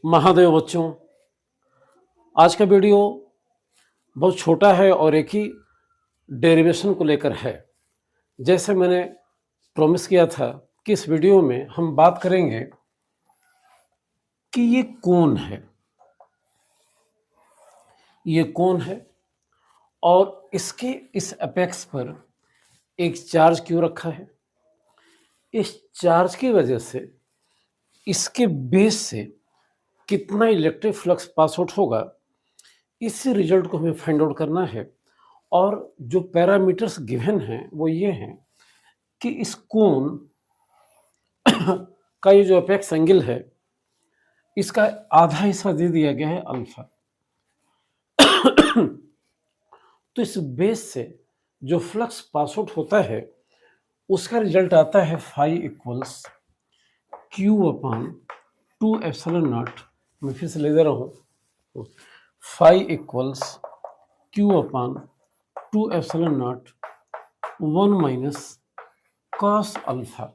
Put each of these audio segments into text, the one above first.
महादेव बच्चों, आज का वीडियो बहुत छोटा है और एक ही डेरिवेशन को लेकर है। जैसे मैंने प्रॉमिस किया था कि इस वीडियो में हम बात करेंगे कि ये कौन है, ये कौन है और इसके इस एपेक्स पर एक चार्ज क्यों रखा है। इस चार्ज की वजह से इसके बेस से कितना इलेक्ट्रिक फ्लक्स पास आउट होगा, इसी रिजल्ट को हमें फाइंड आउट करना है। और जो पैरामीटर्स गिवन हैं वो ये हैं कि इस कोण का ये जो अपेक्स एंगल है, इसका आधा हिस्सा दे दिया गया है अल्फा। तो इस बेस से जो फ्लक्स पास आउट होता है उसका रिजल्ट आता है phi equals q upon 2 epsilon naught. मैं फिर से ले दे रहा हूँ, phi equals q upon 2 epsilon naught 1 minus cos alpha,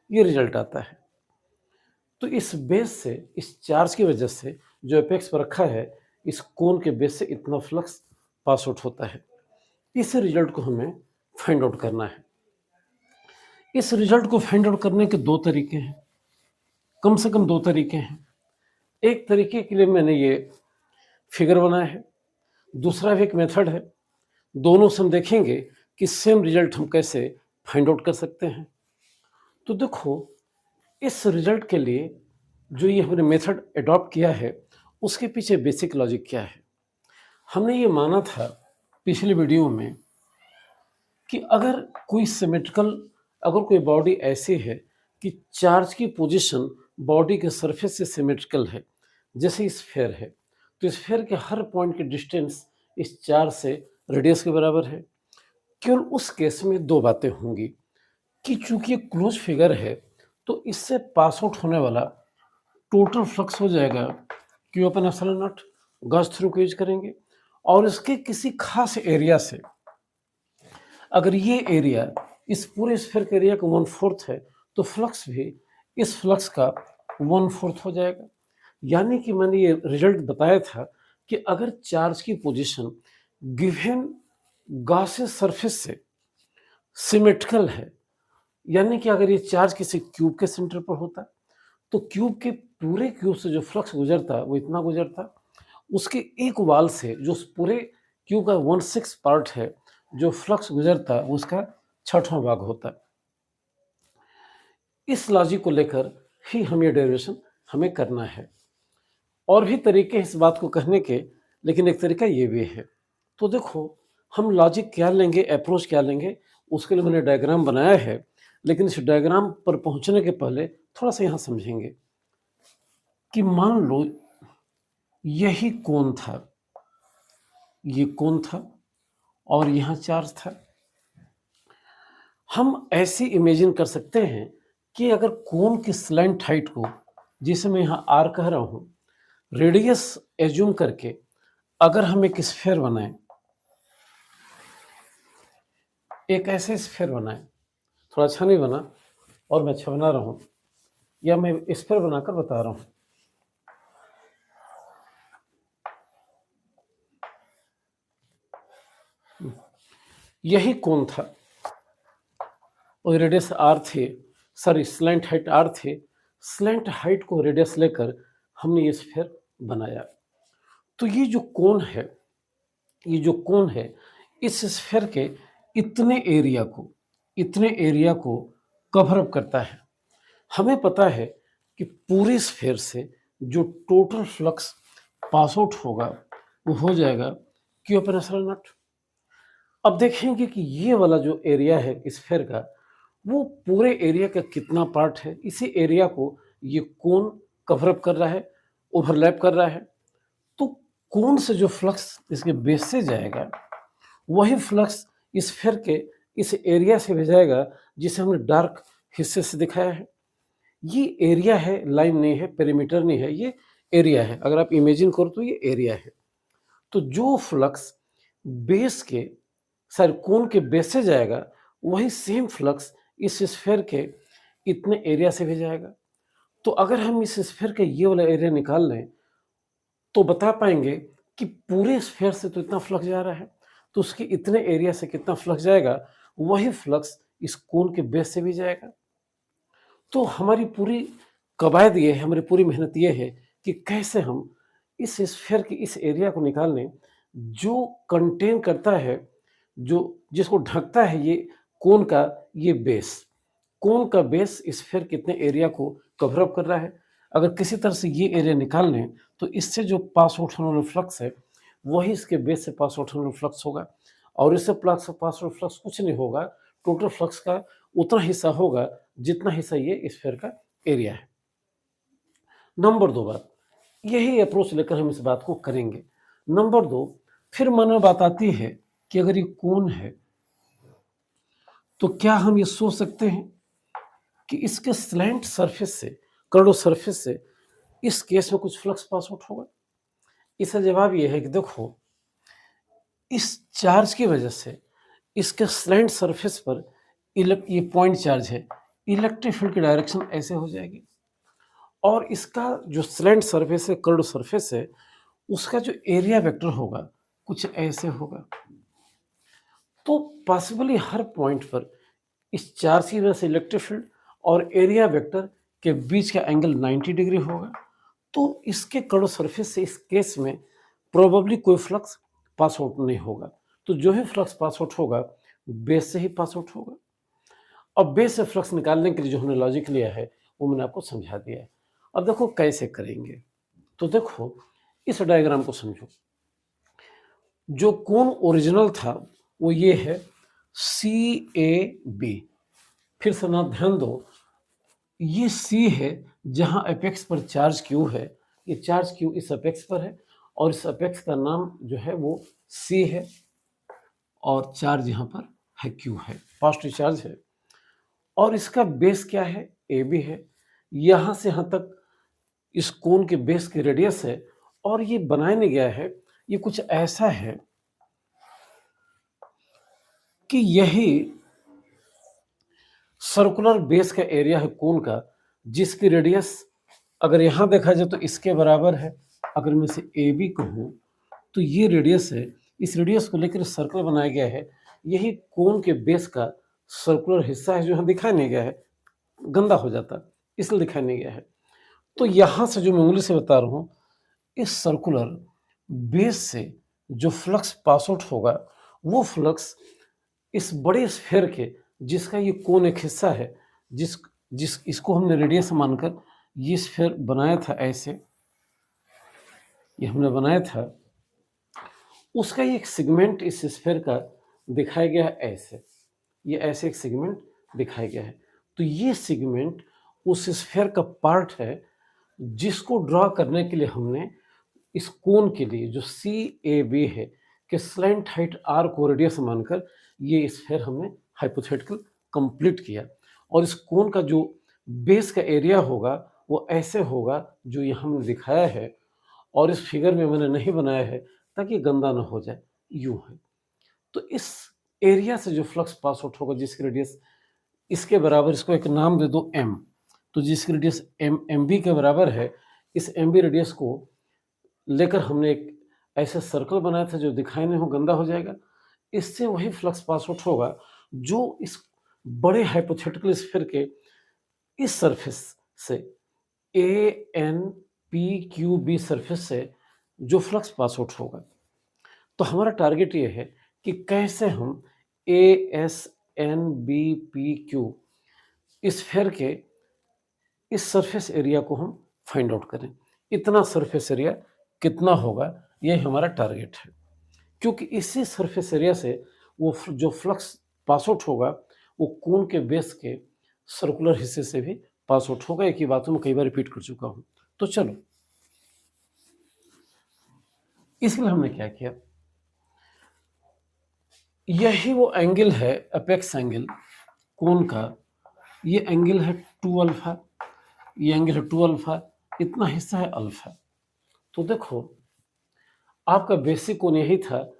ये रिजल्ट आता है। तो इस बेस से, इस चार्ज की वजह से जो एपेक्स पर रखा है, इस कोन के बेस से इतना फ्लक्स पास आउट होता है। इस रिजल्ट को हमें फाइंड आउट करना है। इस रिजल्ट को फाइंड आउट करने के दो तरीके हैं, कम से कम दो तरीके हैं। एक तरीके के लिए मैंने ये फिगर बनाया है, दूसरा भी एक मेथड है। दोनों से हम देखेंगे कि सेम रिजल्ट हम कैसे फाइंड आउट कर सकते हैं। तो देखो, इस रिजल्ट के लिए जो ये हमने मेथड अडॉप्ट किया है, उसके पीछे बेसिक लॉजिक क्या है। हमने ये माना था पिछले वीडियो में कि अगर कोई सिमेट्रिकल, अगर कोई बॉडी ऐसी है कि चार्ज की पोजीशन बॉडी के सरफेस से सिमेट्रिकल है, जैसे स्फीयर है, तो स्फीयर के हर पॉइंट की डिस्टेंस इस चार्ज से रेडियस के बराबर है। केवल उस केस में दो बातें होंगी कि चूंकि ये क्लोज फिगर है, तो इससे पास आउट होने वाला टोटल फ्लक्स हो जाएगा Q upon epsilon not, Gauss through को यूज करेंगे। और इसके किसी खास एरिया से, अगर ये एरिया इस पूरे स्फीयर के एरिया का 1/4 है, तो फ्लक्स भी इस फ्लक्स का 1/4 हो जाएगा। यानी कि मैंने ये रिजल्ट बताया था कि अगर चार्ज की पोजीशन गिवन गॉसियस सरफेस से सिमेट्रिकल है, यानी कि अगर ये चार्ज किसी क्यूब के सेंटर पर होता, तो क्यूब के पूरे क्यूब से जो फ्लक्स गुजरता वो इतना गुजरता, उसके एक वाल से जो उस पूरे क्यूब का 1/6 पार्ट है, जो फ्लक्स गुजरता वो उसका 6वां भाग होता। इस लॉजिक को लेकर ही हम ये डेरिवेशन हमें करना है। और भी तरीके हैं इस बात को कहने के, लेकिन एक तरीका ये भी है। तो देखो, हम लॉजिक क्या लेंगे, अप्रोच क्या लेंगे, उसके लिए मैंने डायग्राम बनाया है। लेकिन इस डायग्राम पर पहुंचने के पहले थोड़ा सा यहाँ समझेंगे कि मान लो यही कोण था, ये कोण था और यहाँ चार्ज था। हम ऐसे इमेजिन कर सकते हैं कि अगर कोण की स्लैंट हाइट को, जिसे मैं यहाँ आर कह रहा हूँ, रेडियस एज्यूम करके अगर हम एक स्फीयर बनाएं, एक ऐसे स्फीयर बनाएं, थोड़ा अच्छा नहीं बना और मैं अच्छा बना रहा हूँ, या मैं स्फीयर बनाकर बता रहा हूँ। यही कोण था और रेडियस आर थे, सॉरी स्लैंट हाइट आर थे। स्लैंट हाइट को रेडियस लेकर हमने ये स्फीयर बनाया। तो ये जो कोण है, ये जो कोण है, इस स्फीयर के इतने एरिया को कवर अप करता है। हमें पता है कि पूरे स्फीयर से जो टोटल फ्लक्स पास आउट होगा वो हो जाएगा क्यू अपन एप्सिलॉन नॉट। अब देखेंगे कि ये वाला जो एरिया है स्फीयर का, वो पूरे एरिया का कितना पार्ट है। इसी एरिया को ये कोण कवर अप कर रहा है, ओवरलैप कर रहा है। तो कोण से जो फ्लक्स इसके बेस से जाएगा, वही फ्लक्स स्फीयर के इस एरिया से भी जाएगा, जिसे हमने डार्क हिस्से से दिखाया है। ये एरिया है, लाइन नहीं है, पेरीमीटर नहीं है, ये एरिया है। अगर आप इमेजिन करो तो ये एरिया है। तो जो फ्लक्स बेस के, सॉरी कोण के बेस से जाएगा, वही सेम फ्लक्स इस स्फीयर के इतने एरिया से भी जाएगा। तो अगर हम इस स्फीयर का ये वाला एरिया निकाल लें तो बता पाएंगे कि पूरे स्फीयर से तो इतना फ्लक्स जा रहा है, तो उसके इतने एरिया से कितना फ्लक्स जाएगा, वही फ्लक्स इस कोन के बेस से भी जाएगा। तो हमारी पूरी कवायद ये है, हमारी पूरी मेहनत ये है कि कैसे हम इस स्फीयर के इस एरिया को निकाल लें जो कंटेन करता है, जो जिसको ढकता है ये कोन का ये बेस। कोन का बेस स्फीयर कितने एरिया को कवर अप कर रहा है। अगर किसी तरह से ये एरिया निकाल लें तो इससे जो पास आउट होने वाला फ्लक्स है वही इसके बेस से पास आउट होने वाला फ्लक्स होगा, और इससे पास आउट फ्लक्स कुछ नहीं होगा, टोटल फ्लक्स का उतना हिस्सा होगा जितना हिस्सा ये स्फीयर का एरिया है। नंबर 2 बात, यही अप्रोच लेकर हम इस बात को करेंगे। नंबर 2, फिर मन में बात आती है कि अगर ये कोन है तो क्या हम ये सोच सकते हैं कि इसके स्लैंट सरफेस से, कर्व सरफेस से इस केस में कुछ फ्लक्स पास आउट होगा? इसका जवाब ये है कि देखो, इस चार्ज की वजह से इसके स्लैंट सरफेस पर ये पॉइंट चार्ज है, इलेक्ट्रिक फील्ड की डायरेक्शन ऐसे हो जाएगी, और इसका जो स्लैंट सरफेस है, कर्व सरफेस है, उसका जो एरिया वेक्टर होगा कुछ ऐसे होगा। तो पॉसिबली हर पॉइंट पर इस चार्ज की वजह से इलेक्ट्रिक फील्ड और एरिया वेक्टर के बीच का एंगल 90 डिग्री होगा। तो इसके कर्व सरफेस से इस केस में प्रोबेबली कोई फ्लक्स पास आउट नहीं होगा। तो जो भी फ्लक्स पास आउट होगा बेस से ही पास आउट होगा। अब बेस से फ्लक्स निकालने के लिए जो हमने लॉजिक लिया है वो मैंने आपको समझा दिया है। अब देखो कैसे करेंगे। तो देखो इस डायग्राम को समझो। जो कोण ओरिजिनल था वो ये है CAB। फिर से ना ध्यान दो, ये C है जहां अपेक्स पर चार्ज Q है, ये चार्ज Q इस अपेक्स पर है और इस अपेक्स का नाम जो है वो C है, और चार्ज यहाँ पर है Q है, पॉजिटिव चार्ज है, और इसका बेस क्या है, AB है। यहाँ से यहाँ तक इस कोन के बेस की रेडियस है, और ये बनाया नहीं गया है, ये कुछ ऐसा है कि यही सर्कुलर बेस का एरिया है कोन का, जिसकी रेडियस अगर यहाँ देखा जाए तो इसके बराबर है। अगर मैं इसे AB कहूँ तो ये रेडियस है, इस रेडियस को लेकर सर्कल बनाया गया है। यही कोन के बेस का सर्कुलर हिस्सा है जो यहाँ दिखाया नहीं गया है, गंदा हो जाता इसलिए दिखाया नहीं गया है। तो यहाँ से जो मैं उंगली से बता रहा हूँ, इस सर्कुलर बेस से जो फ्लक्स पास आउट होगा वो फ्लक्स इस बड़े स्फीयर के, जिसका ये कोन एक हिस्सा है, जिस जिस इसको हमने रेडियस मानकर ये स्फीयर बनाया था, ऐसे ये हमने बनाया था, उसका एक सेगमेंट इस स्फीयर का दिखाया गया है ऐसे, ये ऐसे एक सेगमेंट दिखाया गया है। तो ये सेगमेंट उस स्फीयर का पार्ट है जिसको ड्रॉ करने के लिए हमने इस कोन के लिए जो CAB है कि स्लैंट हाइट R को रेडियस मानकर ये स्फीयर हमने हाइपोथेटिकल कंप्लीट किया, और इस कोन का जो बेस का एरिया होगा वो ऐसे होगा जो यहाँ हमने दिखाया है, और इस फिगर में मैंने नहीं बनाया है ताकि गंदा ना हो जाए, यूं है। तो इस एरिया से जो फ्लक्स पास आउट होगा जिसकी रेडियस इसके बराबर, इसको एक नाम दे दो M, तो जिसकी रेडियस MB के बराबर है, इस MB रेडियस को लेकर हमने एक ऐसा सर्कल बनाया था जो दिखाई नहीं हो, गंदा हो जाएगा। इससे वही फ्लक्स पास आउट होगा जो इस बड़े हाइपोथेटिकल स्फीयर के इस सरफेस से ANPQB सरफेस से जो फ्लक्स पास आउट होगा। तो हमारा टारगेट ये है कि कैसे हम ASNBPQ स्फीयर के इस सरफेस एरिया को हम फाइंड आउट करें। इतना सरफेस एरिया कितना होगा, ये हमारा टारगेट है, क्योंकि इसी सरफेस एरिया से वो जो फ्लक्स पास आउट होगा वो कोन के बेस के सर्कुलर हिस्से से भी पास आउट होगा। एक ही बात मैं कई बार रिपीट कर चुका हूँ। तो चलो, इसलिए हमने क्या किया, यही वो एंगल है अपेक्स एंगल कोन का, ये एंगल है 2 अल्फा, ये एंगल है 2 अल्फा, इतना हिस्सा है अल्फा। तो देखो आपका बेसिक कोण यही था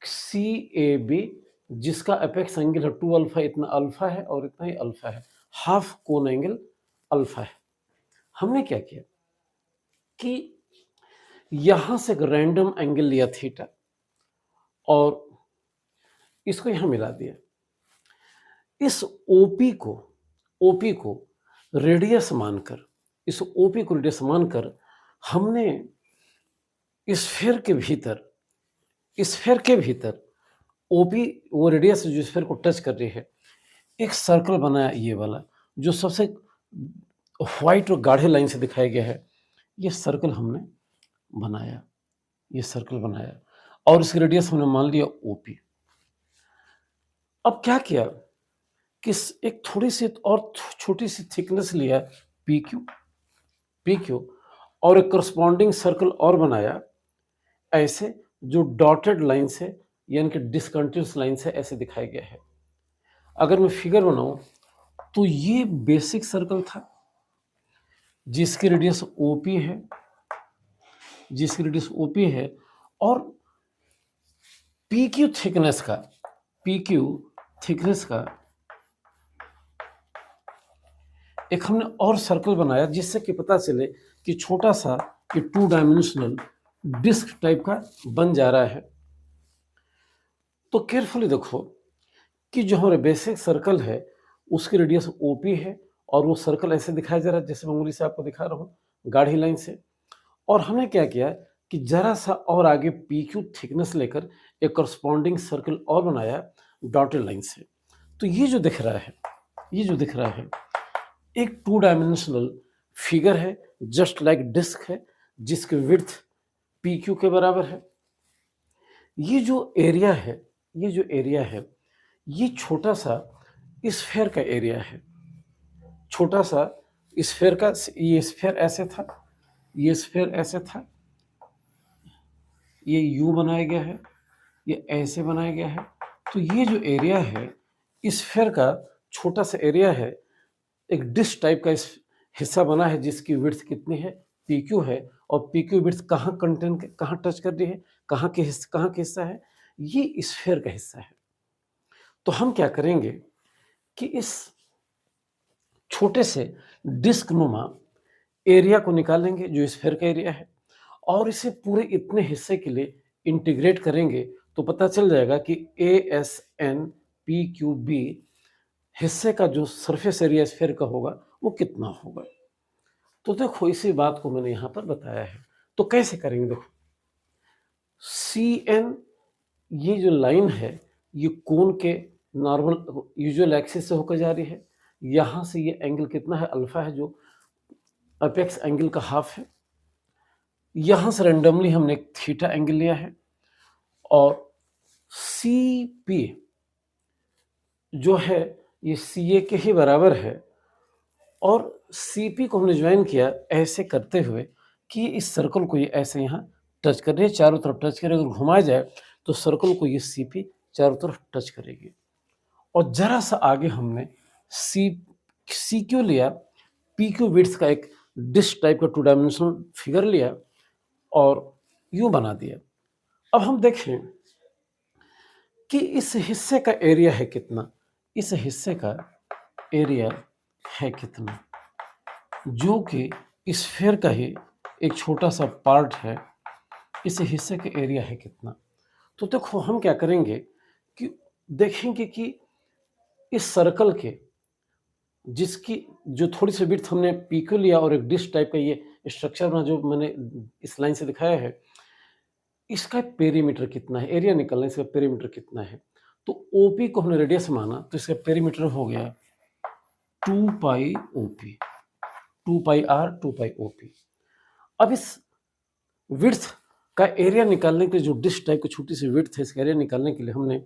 CAB, जिसका अपेक्स एंगल है 2 अल्फा, इतना अल्फा है और इतना ही अल्फा है, हाफ कोण एंगल अल्फा है। हमने क्या किया कि यहां से एक रैंडम एंगल लिया थीटा और इसको यहां मिला दिया। इस ओपी को रेडियस मानकर, इस ओपी को रेडियस मानकर हमने स्फेयर के भीतर ओपी वो रेडियस जो स्फेयर को टच कर रही है, एक सर्कल बनाया ये वाला, जो सबसे व्हाइट और गाढ़े लाइन से दिखाया गया है। ये सर्कल हमने बनाया, ये सर्कल बनाया और इसकी रेडियस हमने मान लिया ओपी। अब क्या किया कि एक थोड़ी सी और छोटी सी थिकनेस लिया पी क्यू और एक करस्पॉन्डिंग सर्कल और बनाया ऐसे, जो डॉटेड लाइन से यानी कि डिसकंटिन्यूस लाइन से ऐसे दिखाया गया है। अगर मैं फिगर बनाऊं तो ये बेसिक सर्कल था जिसकी रेडियस ओपी है, और पी क्यू थिकनेस का एक हमने और सर्कल बनाया, जिससे कि पता चले कि छोटा सा कि 2 डायमेंशनल डिस्क टाइप का बन जा रहा है। तो केयरफुली देखो कि जो हमारे बेसिक सर्कल है उसकी रेडियस ओपी है और वो सर्कल ऐसे दिखाया जा रहा है जैसे मैं उंगली से आपको दिखा रहा हूँ गाढ़ी लाइन से। और हमने क्या किया कि जरा सा और आगे पी क्यू थिकनेस लेकर एक करस्पॉन्डिंग सर्कल और बनाया डॉटेड लाइन से। तो ये जो दिख रहा है एक 2 डायमेंशनल फिगर है, जस्ट लाइक डिस्क है, जिसकी विड्थ पी क्यू के बराबर है। ये जो एरिया है ये छोटा सा स्फेयर का एरिया है, छोटा सा स्फेयर का। ये स्फेयर ऐसे था, ये यू बनाया गया है, ये ऐसे बनाया गया है। तो ये जो एरिया है स्फेयर का छोटा सा एरिया है, एक डिश टाइप का इस हिस्सा बना है जिसकी विड्थ कितनी है, पी क्यू है। और पी क्यू विड्थ कहाँ टच कर रही है, कहाँ का हिस्सा है, ये स्फेयर का हिस्सा है। तो हम क्या करेंगे कि इस छोटे से डिस्क नुमा एरिया को निकालेंगे जो स्फेयर का एरिया है, और इसे पूरे इतने हिस्से के लिए इंटीग्रेट करेंगे तो पता चल जाएगा कि A S N P Q B हिस्से का जो सरफेस एरिया स्फेयर का होगा वो कितना होगा। तो देखो इसी बात को मैंने यहां पर बताया है। तो कैसे करेंगे, देखो सी एन, ये जो लाइन है ये कोन के नॉर्मल यूजुअल एक्सिस से होकर जा रही है। यहां से ये एंगल कितना है, अल्फा है, जो अपेक्स एंगल का हाफ है। यहां से रेंडमली हमने एक थीटा एंगल लिया है, और सी पी जो है ये सी ए के ही बराबर है। और सी पी को हमने ज्वाइन किया ऐसे करते हुए कि इस सर्कल को ये ऐसे यहाँ टच कर रही है, चारों तरफ टच करे। अगर घुमाया जाए तो सर्कल को ये सी पी चारों तरफ टच करेगी। और जरा सा आगे हमने सी क्यू लिया, पी क्यू विड्थ का एक डिश टाइप का 2 डायमेंशनल फिगर लिया और यूं बना दिया। अब हम देखें कि इस हिस्से का एरिया है कितना, जो कि स्फेयर का ही एक छोटा सा पार्ट है। इस हिस्से का एरिया है कितना। तो देखो हम क्या करेंगे कि देखेंगे कि इस सर्कल के जिसकी जो थोड़ी सी विड्थ हमने पी क्यू लिया और एक डिश टाइप का ये स्ट्रक्चर बना जो मैंने इस लाइन से दिखाया है, इसका पेरीमीटर कितना है, एरिया निकलना इसका पेरीमीटर कितना है। तो ओपी को हमने रेडियस माना तो इसका पेरीमीटर हो गया 2 pi OP, 2 pi r 2 pi OP. अब इस विड्थ का एरिया निकालने के लिए, जो डिश टाइप की छोटी सी विड्थ है, इसका एरिया निकालने के लिए हमने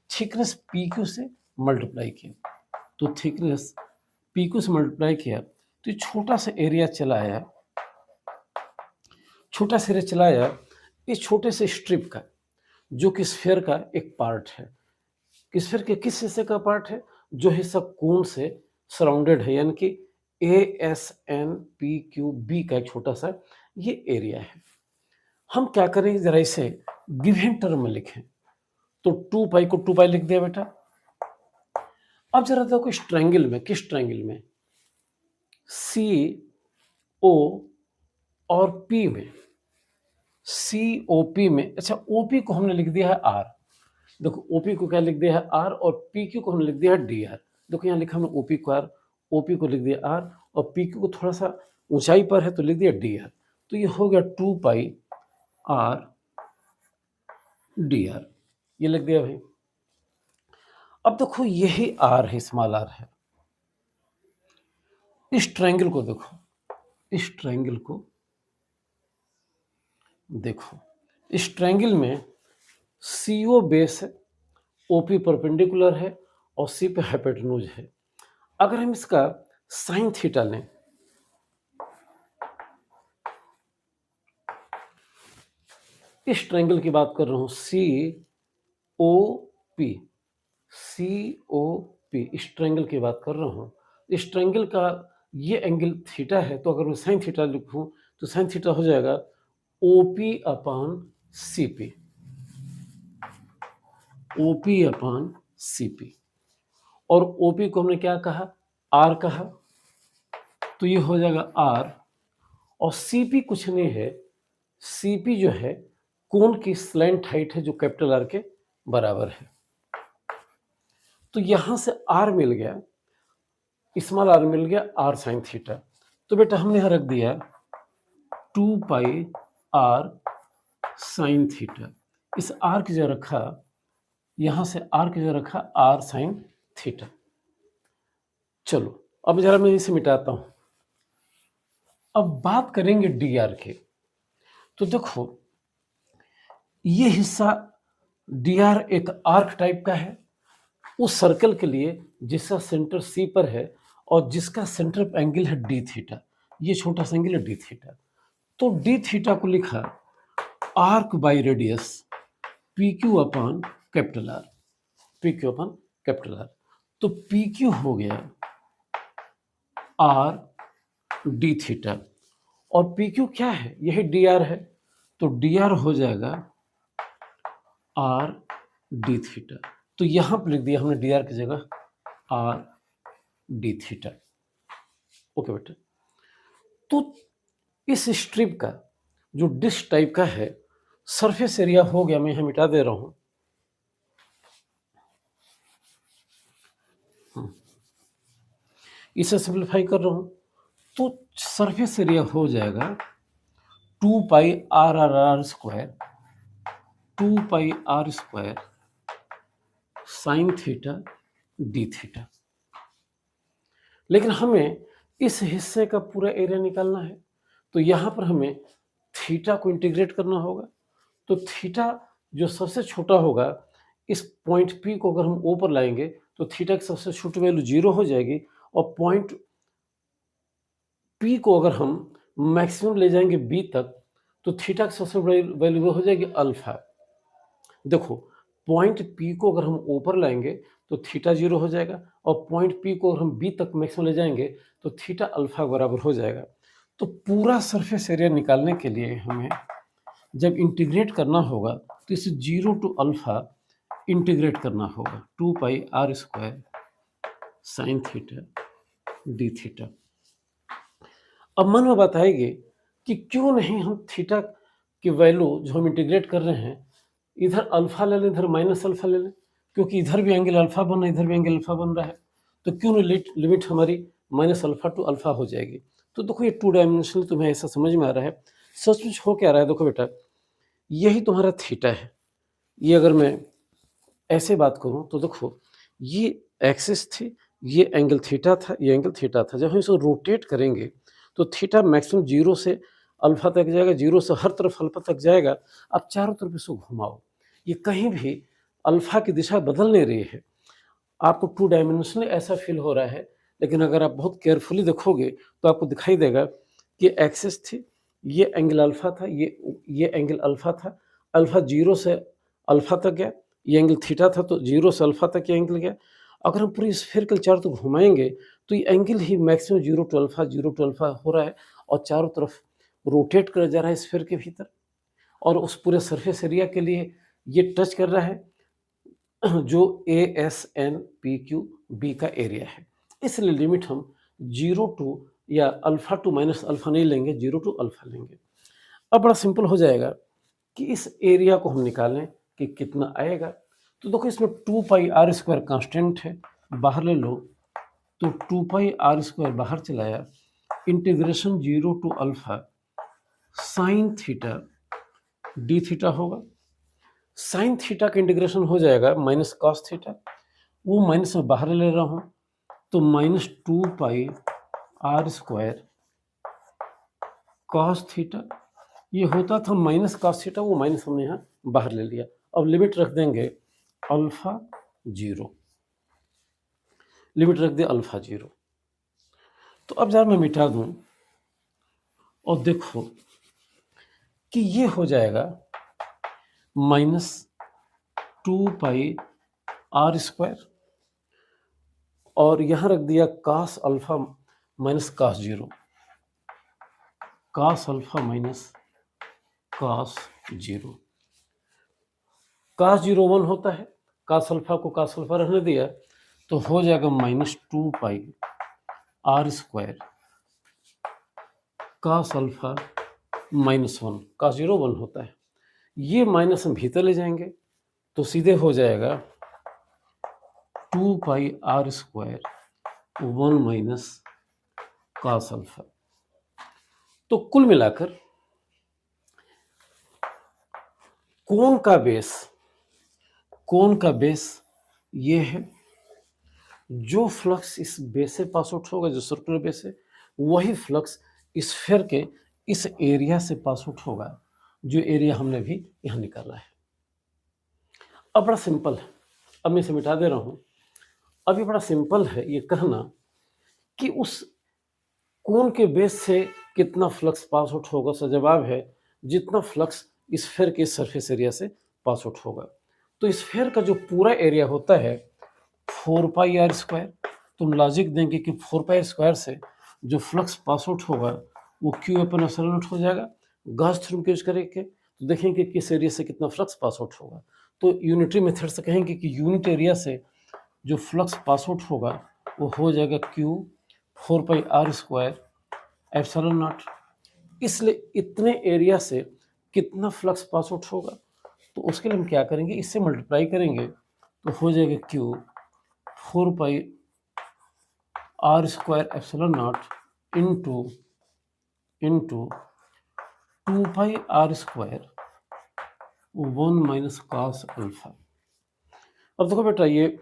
थिकनेस पी क्यू से मल्टीप्लाई किया। तो थिकनेस पी क्यू से मल्टीप्लाई किया तो ये छोटा सा एरिया चला आया, इस छोटे से स्ट्रिप का, जो कि स्फेयर का एक पार्ट है। स्फेयर के किस हिस्से का पार्ट है, जो हिस्सा कोन से सराउंडेड है, यानी कि A S N P Q B का एक छोटा सा ये एरिया है। हम क्या करेंगे, जरा इसे गिवन टर्म में लिखें। तो 2 पाई को 2 पाई लिख दिया बेटा। अब जरा देखो इस ट्रायंगल में, किस ट्रायंगल में, सी ओ और पी में, सी ओ पी में, अच्छा ओ पी को हमने लिख दिया है आर। देखो ओपी को क्या लिख दिया है आर, और पी क्यू को हमने लिख दिया है डी आर। देखो यहाँ लिखा हमने ओपी को आर, ओपी को लिख दिया आर, और पी क्यू को थोड़ा सा ऊंचाई पर है तो लिख दिया डी आर। तो ये हो गया 2 पाई आर डी आर, ये लिख दिया भाई। अब देखो यही आर है, स्मॉल आर है। इस ट्रायंगल को देखो, इस ट्रायंगल को देखो, इस ट्रायंगल में सीओ बेस है, ओपी परपेंडिकुलर है, और सी पे हाइपोटेन्यूज है। अगर हम इसका साइन थीटा लें, इस ट्रायंगल की बात कर रहा हूं, सी ओ पी, सी ओ पी, इस ट्रायंगल की बात कर रहा हूं। इस ट्रायंगल का ये एंगल थीटा है, तो अगर मैं साइन थीटा लिखूं तो साइन थीटा हो जाएगा OP upon CP, OP upon CP. और ओपी को हमने क्या कहा, आर कहा, तो ये हो जाएगा आर। और सीपी कुछ नहीं है, सीपी जो है कोण की स्लैंट हाइट है जो कैपिटल आर के बराबर है। तो यहां से आर मिल गया, स्मॉल आर मिल गया, आर साइन थीटा। तो बेटा हमने यहां रख दिया 2 पाई आर साइन थीटा। इस आर की जगह रखा, यहां से आर की जगह रखा आर साइन थीटा। चलो अब जरा मैं इसे मिटाता हूं। अब बात करेंगे डी आर की। तो देखो ये हिस्सा डी आर एक आर्क टाइप का है उस सर्कल के लिए जिसका सेंटर सी पर है और जिसका सेंटर ऑफ एंगल है डी थीटा। ये छोटा सा एंगल है डी थीटा। तो डी थीटा को लिखा arc by radius P Q upon capital R, P Q upon capital R. तो पी क्यू हो गया आर डी थीटा, और पी क्यू क्या है, यही डी आर है, तो डी आर हो जाएगा आर डी थीटा। तो यहां पर लिख दिया हमने डी आर की जगह आर डी थीटा। ओके बेटा, तो इस स्ट्रिप का जो डिस्क टाइप का है सरफेस एरिया हो गया, मैं यहां मिटा दे रहा हूं, इसे सिंप्लीफाई कर रहा हूं, तो सरफेस एरिया हो जाएगा 2 pi r r r square, 2 pi r square sine theta d theta. लेकिन हमें इस हिस्से का पूरा एरिया निकालना है, तो यहां पर हमें थीटा को इंटीग्रेट करना होगा। तो थीटा जो सबसे छोटा होगा, इस पॉइंट पी को अगर हम ओ पर लाएंगे तो थीटा की सबसे छोटी वैल्यू 0 हो जाएगी, और पॉइंट पी को अगर हम मैक्सिमम ले जाएंगे बी तक तो थीटा की सबसे बड़ी वैल्यू हो जाएगी अल्फा। देखो पॉइंट पी को अगर हम ऊपर लाएंगे तो थीटा 0 हो जाएगा, और पॉइंट पी को अगर हम बी तक मैक्सिमम ले जाएंगे तो थीटा अल्फा बराबर हो जाएगा। तो पूरा सरफेस एरिया निकालने के लिए हमें जब इंटीग्रेट करना होगा तो इसे 0 टू अल्फा इंटीग्रेट करना होगा, 2 pi r square sine theta d theta. अब मन में बात आएगी कि क्यों नहीं हम थीटा की वैल्यू जो हम इंटीग्रेट कर रहे हैं इधर अल्फा ले लें, इधर माइनस अल्फा ले लें, क्योंकि इधर भी एंगल अल्फा बन रहा है, इधर भी एंगल अल्फा बन रहा है, तो क्यों नहीं लिमिट हमारी माइनस अल्फा टू अल्फा हो जाएगी। तो देखो ये 2 डायमेंशनल तुम्हें ऐसा समझ में आ रहा है। सचमुच हो क्या रहा है, देखो बेटा यही तुम्हारा थीटा है। ये अगर मैं ऐसे बात करूं तो देखो ये एक्सिस थी, ये एंगल थीटा था, ये एंगल थीटा था। जब हम इसको रोटेट करेंगे तो थीटा मैक्सिमम 0 से अल्फा तक जाएगा, 0 से हर तरफ अल्फा तक जाएगा। अब चारों तरफ इसको घुमाओ, ये कहीं भी अल्फा की दिशा बदल नहीं रही है। आपको 2 डायमेंशनल ऐसा फील हो रहा है, लेकिन अगर आप बहुत केयरफुली देखोगे तो आपको दिखाई देगा कि एक्सिस थी, ये एंगल अल्फा था, ये एंगल अल्फा था, अल्फा 0 से अल्फा तक गया, ये एंगल थीटा था तो 0 से अल्फा तक ये एंगल गया। अगर हम पूरी स्फीयरिकल चारों तरफ घुमाएंगे तो ये एंगल ही maximum 0 to alpha, 0 to alpha हो रहा है, और चारों तरफ रोटेट कर जा रहा है स्फीयर के भीतर, और उस पूरे सरफेस एरिया के लिए ये टच कर रहा है जो ASNPQB का एरिया है। इसलिए लिमिट हम 0 टू या अल्फा टू माइनस अल्फा नहीं लेंगे, 0 टू अल्फा लेंगे। अब बड़ा सिंपल हो जाएगा कि इस एरिया को हम निकालें कि कितना आएगा। तो देखो इसमें 2 पाई आर स्क्वायर कांस्टेंट है, बाहर ले लो, तो 2 पाई आर स्क्वायर बाहर चलाया, integration 0 to alpha sine theta d theta होगा। साइन थीटा का इंटीग्रेशन हो जाएगा माइनस कॉस थीटा, वो माइनस में बाहर ले रहा हूँ, तो minus 2 pi r square cos theta, ये होता था माइनस कॉस थीटा, वो माइनस हमने यहाँ बाहर ले लिया। अब लिमिट रख देंगे अल्फा 0, लिमिट रख दे अल्फा 0। तो अब जरा मैं मिटा दूं और देखो कि ये हो जाएगा माइनस 2 पाई आर स्क्वायर, और यहां रख दिया cos alpha minus cos 0, cos alpha minus cos 0। Cos 0 1 होता है, कास अल्फा को कास अल्फा रहने दिया, तो हो जाएगा minus 2 pi r square cos alpha minus 1, cos 0 1 होता है। ये माइनस हम भीतर ले जाएंगे तो सीधे हो जाएगा 2 pi r square 1 minus cos alpha. तो कुल मिलाकर कोण का बेस ये है। जो फ्लक्स इस बेस से पास आउट होगा, जो सर्कुलर बेस है, वही फ्लक्स स्फीयर के इस एरिया से पास आउट होगा, जो एरिया हमने भी यहां निकाला है। अब बड़ा सिंपल है, अब मैं इसे मिटा दे रहा हूं। अब ये बड़ा सिंपल है ये कहना कि उस कोण के बेस से कितना फ्लक्स पास आउट होगा। उसका जवाब है जितना फ्लक्स स्फीयर के सरफेस एरिया से पास आउट होगा। तो स्फीयर का जो पूरा एरिया होता है 4 पाई आर स्क्वायर, तुम लॉजिक देंगे कि 4 पाई स्क्वायर से जो फ्लक्स पास आउट होगा वो क्यू अपन एप्सिलॉन नॉट हो जाएगा। गॉस थ्योरम का यूज करेंगे तो देखेंगे किस एरिया से कितना फ्लक्स पास आउट होगा। तो यूनिटरी मेथड से कहेंगे कि यूनिट एरिया से जो फ्लक्स पास आउट होगा वो हो जाएगा q 4 pi r square epsilon naught. इसलिए इतने एरिया से कितना फ्लक्स पास आउट होगा, तो उसके लिए हम क्या करेंगे, इससे मल्टीप्लाई करेंगे तो हो जाएगा q 4 pi r square epsilon naught into 2 pi r square 1 minus cos alpha. अब देखो बेटा ये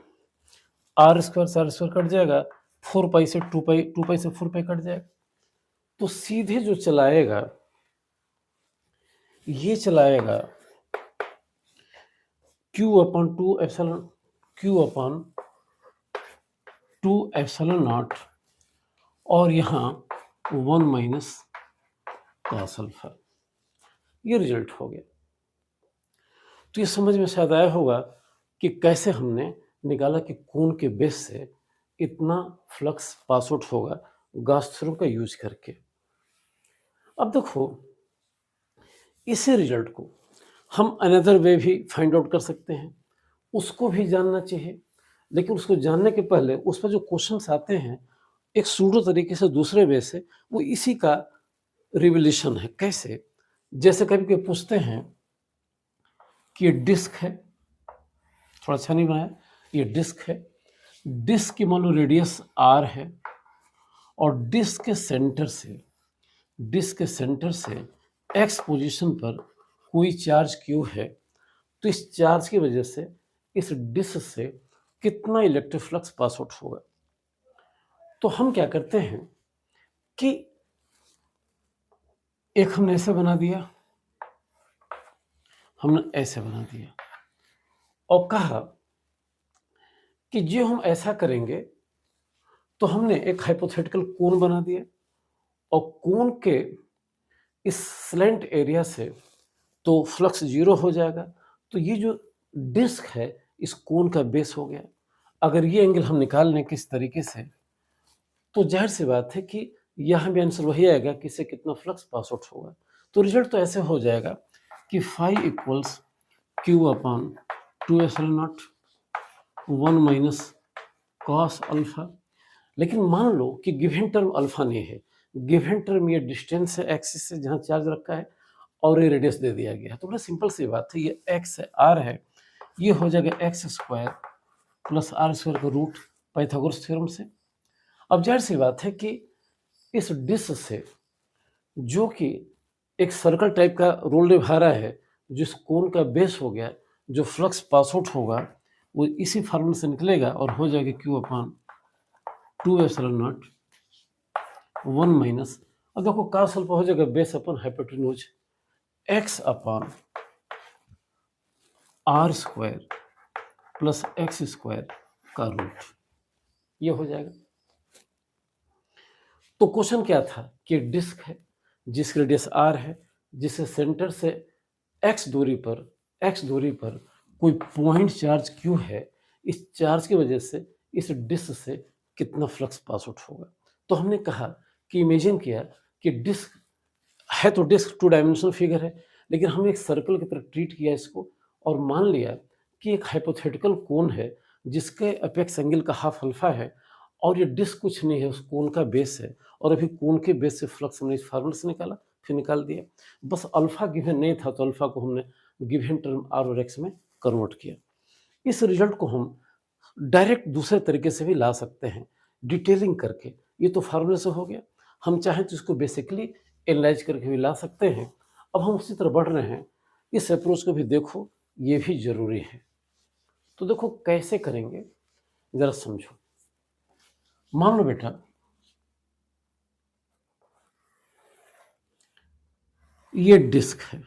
आर स्क्वायर से आर स्क्वायर कट जाएगा, 4 पाई से 2 पाई, 2 पाई से 4 पाई कट जाएगा, तो सीधे जो चलाएगा ये चलाएगा Q upon 2 epsilon, Q upon 2 epsilon not, और यहाँ 1 माइनस कॉस अल्फा। ये रिजल्ट हो गया। तो ये समझ में शायद आया होगा कि कैसे हमने निकाला कि कोण के बेस से इतना फ्लक्स पास आउट होगा गॉस थ्योरम का यूज करके। अब देखो इसी रिजल्ट को हम अनदर वे भी फाइंड आउट कर सकते हैं, उसको भी जानना चाहिए। लेकिन उसको जानने के पहले उस पर जो क्वेश्चंस आते हैं एक सूडो तरीके से दूसरे वे से, वो इसी का रिवोल्यूशन है। कैसे? जैसे कभी कोई पूछते हैं कि ये डिस्क है, थोड़ा अच्छा नहीं बनाया, ये डिस्क है, डिस्क की मान लो रेडियस r है, और डिस्क के सेंटर से x पोजीशन पर कोई चार्ज q है, तो इस चार्ज की वजह से इस डिस्क से कितना इलेक्ट्रिक फ्लक्स पास आउट होगा। तो हम क्या करते हैं कि एक हमने ऐसे बना दिया, हमने ऐसे बना दिया और कहा कि जो हम ऐसा करेंगे तो हमने एक हाइपोथेटिकल कोण बना दिया, और कोण के इस स्लैंट एरिया से तो फ्लक्स 0 हो जाएगा। तो ये जो डिस्क है इस कोण का बेस हो गया। अगर ये एंगल हम निकाल लें किस तरीके से, तो जाहिर सी बात है कि यहाँ भी आंसर वही आएगा कि इससे कितना फ्लक्स पास आउट होगा। तो रिजल्ट तो ऐसे हो जाएगा कि phi equals q upon 2 epsilon naught 1 minus cos alpha. लेकिन मान लो कि गिवन टर्म अल्फा नहीं है, गिवन टर्म ये डिस्टेंस है एक्सिस से जहाँ चार्ज रखा है और ये रेडियस दे दिया गया है। तो बड़ा सिंपल सी बात है, ये एक्स है आर है, ये हो जाएगा x square plus r square का रूट पाइथागोरस थ्योरम से। अब जाहिर सी बात है कि इस डिस्क से जो कि एक सर्कल टाइप का रोल निभा रहा है, जिस कोण का बेस हो गया, जो फ्लक्स पास आउट होगा वो इसी फार्मूले से निकलेगा और हो जाएगा q upon 2 epsilon naught 1 minus, अब देखो cos अल्फा हो जाएगा base upon hypotenuse x upon r square plus x square का रूट, ये हो जाएगा। तो क्वेश्चन क्या था कि डिस्क है जिसकी रेडियस r है, जिसे सेंटर से x दूरी पर कोई पॉइंट चार्ज q है, इस चार्ज की वजह से इस डिस्क से कितना फ्लक्स पास आउट होगा। तो हमने कहा कि इमेजिन किया कि डिस्क है, तो डिस्क 2 डायमेंशनल फिगर है, लेकिन हमने एक सर्कल की तरह ट्रीट किया इसको और मान लिया कि एक हाइपोथेटिकल कोन है जिसके अपेक्स एंगल का हाफ अल्फा है और ये डिस्क कुछ नहीं है, उस कोन का बेस है, और अभी कोन के बेस से फ्लक्स हमने इस फार्मूले से निकाला, फिर निकाल दिया। बस अल्फा गिवन नहीं था तो अल्फा को हमने गिवन टर्म आर और एक्स में कन्वर्ट किया। इस रिजल्ट को हम डायरेक्ट दूसरे तरीके से भी ला सकते हैं, डिटेलिंग करके। ये तो फार्मूले से हो गया, हम चाहें तो इसको बेसिकली एनालाइज करके भी ला सकते हैं। अब हम उसी तरह बढ़ रहे हैं, इस अप्रोच को भी देखो, ये भी जरूरी है। तो देखो कैसे करेंगे, जरा समझो। मान लो बेटा ये डिस्क है,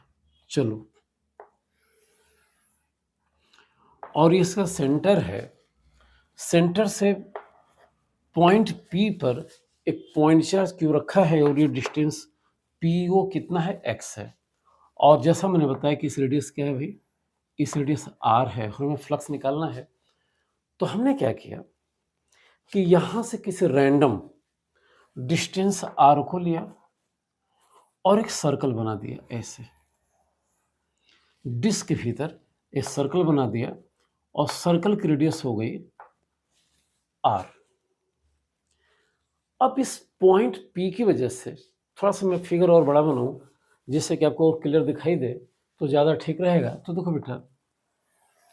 चलो, और इसका सेंटर है, सेंटर से पॉइंट P पर एक पॉइंट चार्ज क्यों रखा है और ये डिस्टेंस PO कितना है, x है। और जैसा मैंने बताया कि इस रेडियस क्या है भाई, इस रेडियस r है, हमें फ्लक्स निकालना है। तो हमने क्या किया कि यहां से किसी रैंडम डिस्टेंस r को लिया और एक सर्कल बना दिया, ऐसे डिस्क के भीतर एक सर्कल बना दिया और सर्कल की रेडियस हो गई r। अब इस पॉइंट P की वजह से थोड़ा सा मैं फिगर और बड़ा बनाऊं जिससे कि आपको क्लियर दिखाई दे तो ज़्यादा ठीक रहेगा। तो देखो बेटा,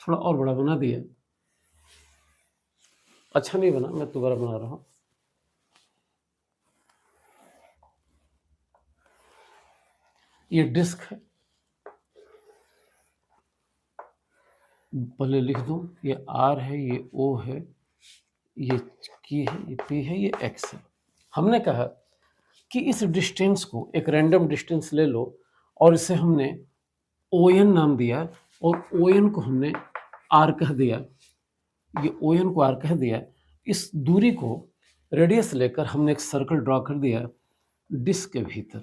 थोड़ा और बड़ा बना दिया, अच्छा नहीं बना, मैं दोबारा बना रहा हूँ। ये डिस्क है, पहले लिख दूं, ये R है, ये O है, ये Q है, ये P है, ये X है। हमने कहा कि इस डिस्टेंस को एक रैंडम डिस्टेंस ले लो और इसे हमने ON नाम दिया और ON को हमने R कह दिया, ये ON को R कह दिया। इस दूरी को रेडियस लेकर हमने एक सर्कल ड्रॉ कर दिया डिस्क के भीतर,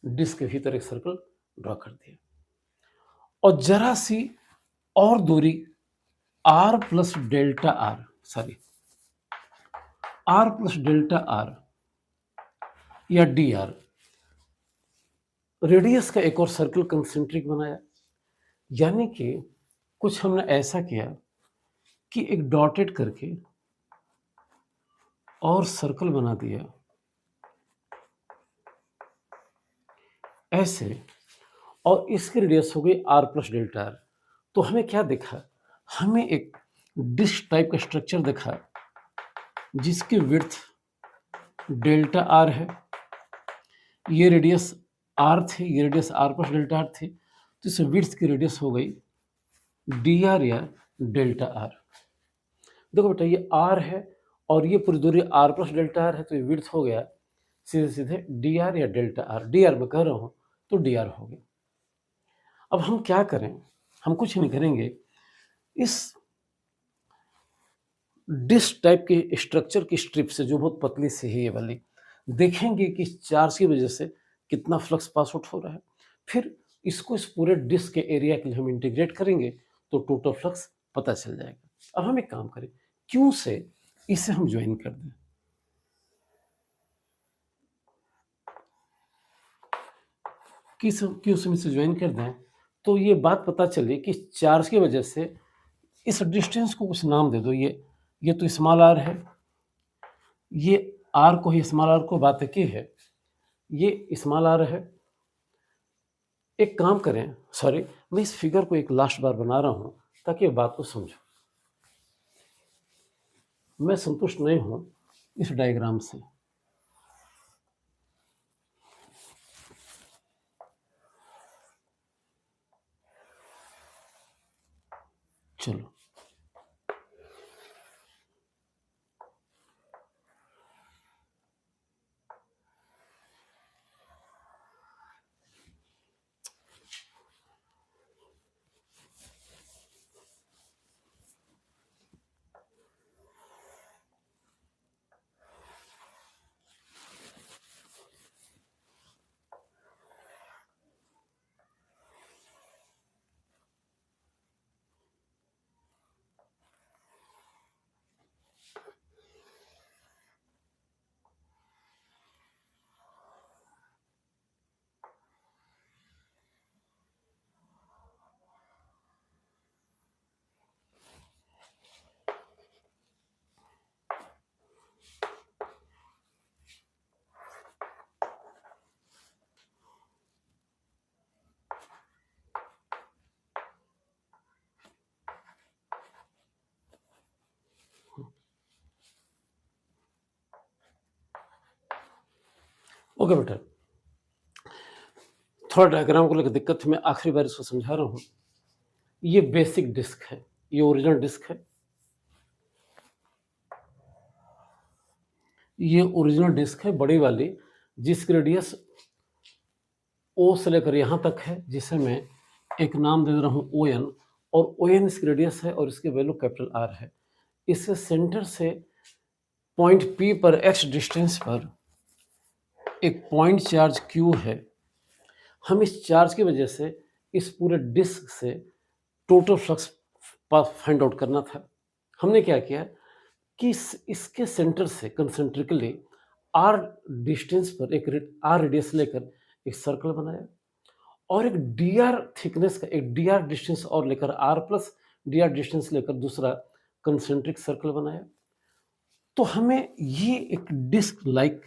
डिस्क के भीतर एक सर्कल ड्रॉ कर दिया और जरा सी और दूरी R plus delta are, sorry R plus delta are या डी आर, रेडियस का एक और सर्कल कंसेंट्रिक बनाया। यानी कि कुछ हमने ऐसा किया कि एक डॉटेड करके और सर्कल बना दिया ऐसे, और इसकी रेडियस हो गई R प्लस डेल्टा आर। तो हमें क्या दिखा, हमें एक डिस्क टाइप का स्ट्रक्चर दिखा जिसकी विड्थ डेल्टा आर है, ये रेडियस आर थी, ये radius r plus delta r थी, तो इस विड्थ की रेडियस हो गई डी आर या डेल्टा आर। देखो बेटा, ये आर है और ये पूरी दूरी आर प्लस डेल्टा आर है, तो ये विड्थ हो गया सीधे सीधे डी आर या डेल्टा आर। डी आर में कह रहा हूँ तो डी आर हो गया। अब हम क्या करें, हम कुछ नहीं करेंगे, इस डिस्क टाइप के स्ट्रक्चर की स्ट्रिप से जो बहुत पतली सी है ये वाली, देखेंगे कि चार्ज की वजह से कितना फ्लक्स पास आउट हो रहा है। फिर इसको इस पूरे डिस्क के एरिया के लिए हम इंटीग्रेट करेंगे तो टोटल फ्लक्स पता चल जाएगा। अब हम एक काम करें, क्यू से इसे हम ज्वाइन कर दें, क्यू से इसे ज्वाइन कर दें तो ये बात पता चली कि चार्ज की वजह से इस डिस्टेंस को कुछ नाम दे दो, ये तो स्मॉल आर है, ये आर को ही स्मॉल आर को बात की है, ये स्मॉल आर है। एक काम करें, सॉरी, मैं इस फिगर को एक लास्ट बार बना रहा हूं ताकि बात को समझो। मैं संतुष्ट नहीं हूं इस डायग्राम से। चलो, ओके बेटा, थोड़ा डायग्राम को लेकर दिक्कत थी, मैं आखिरी बार इसको समझा रहा हूं। ये बेसिक डिस्क है, ये ओरिजिनल डिस्क है, ये ओरिजिनल डिस्क है बड़ी वाली, जिसकी रेडियस ओ से लेकर यहाँ तक है, जिसे मैं एक नाम दे दे रहा हूँ ओ एन, और ओ एन इसकी रेडियस है और इसकी वैल्यू कैपिटल आर है। इससे सेंटर से पॉइंट पी पर एक्स डिस्टेंस पर एक पॉइंट चार्ज क्यू है। हम इस चार्ज की वजह से इस पूरे डिस्क से टोटल फ्लक्स फाइंड आउट करना था। हमने क्या किया कि इसके सेंटर से कंसेंट्रिकली आर डिस्टेंस पर एक आर रेडियस लेकर एक सर्कल बनाया, और एक डी आर थिकनेस का एक डी आर डिस्टेंस और लेकर r plus d r distance लेकर दूसरा कंसेंट्रिक सर्कल बनाया। तो हमें ये एक डिस्क लाइक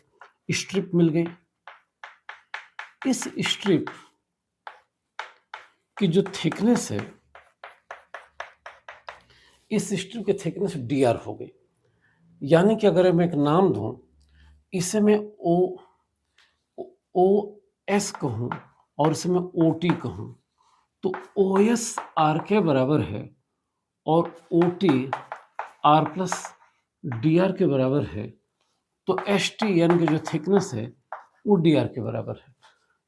स्ट्रिप मिल गई। इस स्ट्रिप की जो थिकनेस है, इस स्ट्रिप की थिकनेस डी आर हो गई। यानी कि अगर मैं एक नाम दूं, इसे मैं ओ एस कहूं और इसे मैं ओ टी कहूं, तो ओ एस आर के बराबर है और O T r plus d r के बराबर है। तो एस टी यानी कि जो थिकनेस है वो डी आर के बराबर है।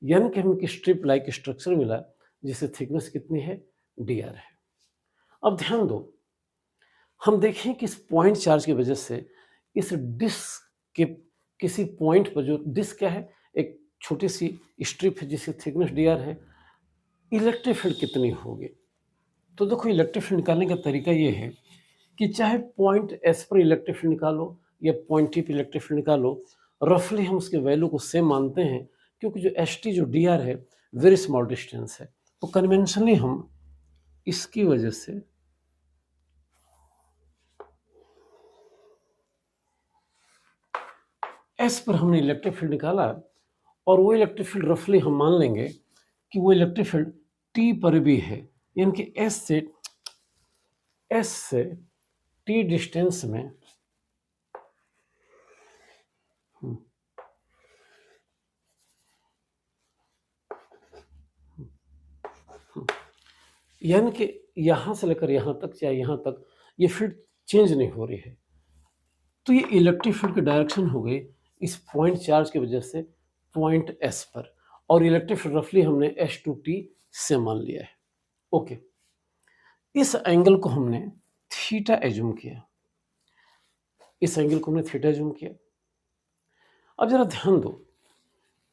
यानी कि हमें स्ट्रिप लाइक स्ट्रक्चर मिला जिससे थिकनेस कितनी है, डी आर है। अब ध्यान दो, हम देखें कि इस पॉइंट चार्ज की वजह से इस डिस्क के किसी पॉइंट पर, जो डिस्क क्या है, एक छोटी सी स्ट्रिप है जिसकी थिकनेस डी आर है, इलेक्ट्रिक फील्ड कितनी होगी। तो देखो, इलेक्ट्रिक फील्ड निकालने का तरीका ये है कि चाहे पॉइंट एस पर इलेक्ट्रिक फील्ड निकालो या पॉइंट टी पर इलेक्ट्रिक फील्ड निकालो, रफली हम उसके वैल्यू को सेम मानते हैं, क्योंकि जो एस टी जो डी आर है वेरी स्मॉल डिस्टेंस है। तो कन्वेंशनली हम इसकी वजह से एस पर हमने इलेक्ट्रिक फील्ड निकाला, और वो इलेक्ट्रिक फील्ड रफली हम मान लेंगे कि वो इलेक्ट्रिक फील्ड टी पर भी है। यानी कि एस से टी डिस्टेंस में यानी कि यहां से लेकर यहां तक, चाहे यहां तक, ये फील्ड चेंज नहीं हो रही है। तो ये इलेक्ट्रिक फील्ड की डायरेक्शन हो गई इस पॉइंट चार्ज की वजह से पॉइंट एस पर, और इलेक्ट्रिक फील्ड रफली हमने एस टू टी से मान लिया है। ओके, इस एंगल को हमने थीटा एज्यूम किया, इस एंगल को हमने थीटा एज्यूम किया। अब जरा ध्यान दो,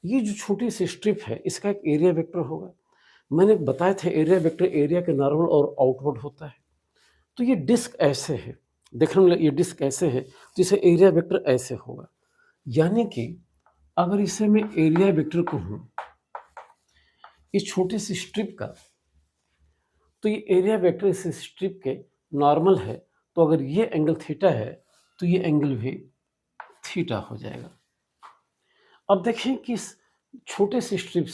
ये जो छोटी सी स्ट्रिप है इसका एक एरिया वेक्टर होगा। मैंने बताया था एरिया वेक्टर एरिया के नॉर्मल और आउटवर्ड होता है। तो ये डिस्क ऐसे है, देखने में ये डिस्क ऐसे है, तो इसे एरिया वेक्टर ऐसे होगा। यानी कि अगर इसे मैं एरिया वेक्टर कहूं इस छोटी सी स्ट्रिप का, तो ये एरिया वेक्टर इस स्ट्रिप के नॉर्मल है। तो अगर ये एंगल थीटा है तो ये एंगल भी थीटा हो जाएगा। अब देखें कि इस छोटे से स्ट्रिप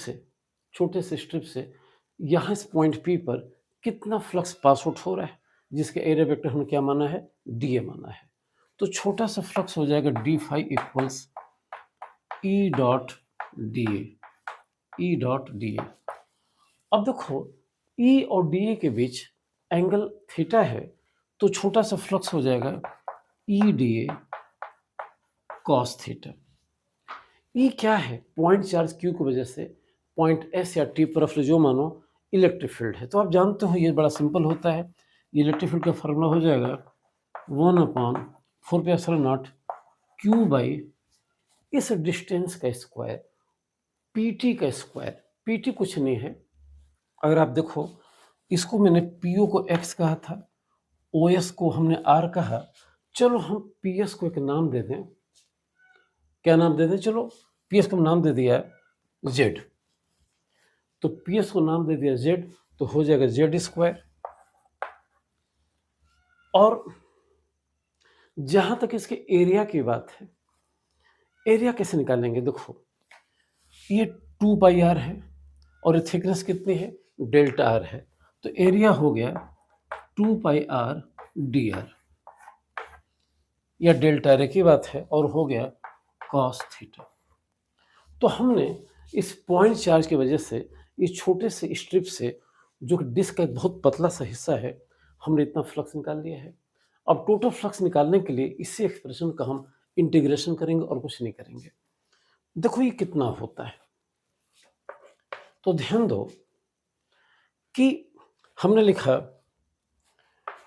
से यहाँ इस पॉइंट पी पर कितना फ्लक्स पास आउट हो रहा है, जिसके एरिया वेक्टर हमने क्या माना है, डी ए माना है। तो छोटा सा फ्लक्स हो जाएगा d phi equals E dot d A. अब देखो ई और डी ए के बीच एंगल थीटा है, तो छोटा सा फ्लक्स हो जाएगा E d A cos theta. E क्या है, पॉइंट चार्ज क्यू की वजह से पॉइंट एस या टी पर जो मानो इलेक्ट्रिक फील्ड है। तो आप जानते हो ये बड़ा सिंपल होता है, इलेक्ट्रिक फील्ड का फार्मूला हो जाएगा 1/4πε0 क्यू बाई इस डिस्टेंस का स्क्वायर पीटी का स्क्वायर। पीटी कुछ नहीं है, अगर आप देखो इसको मैंने पीओ को एक्स कहा था, ओएस को हमने आर कहा, चलो हम पीएस को एक नाम दे दें। क्या नाम दे दें, चलो पीएस को नाम दे दिया जेड, तो पीएस को नाम दे दिया जेड, तो हो जाएगा जेड स्क्वायर। और जहां तक इसके एरिया की बात है, एरिया कैसे निकालेंगे, देखो ये 2πr है और ये थिकनेस कितनी है, डेल्टा आर है, तो एरिया हो गया 2πr dr, या डेल्टा आर की बात है, और हो गया कॉस थीटा। तो हमने इस पॉइंट चार्ज की वजह से इस छोटे से स्ट्रिप से, जो डिस्क का एक बहुत पतला सा हिस्सा है, हमने इतना फ्लक्स निकाल लिया है। अब टोटल फ्लक्स निकालने के लिए इसी एक्सप्रेशन का हम इंटीग्रेशन करेंगे और कुछ नहीं करेंगे। देखो ये कितना होता है, तो ध्यान दो कि हमने लिखा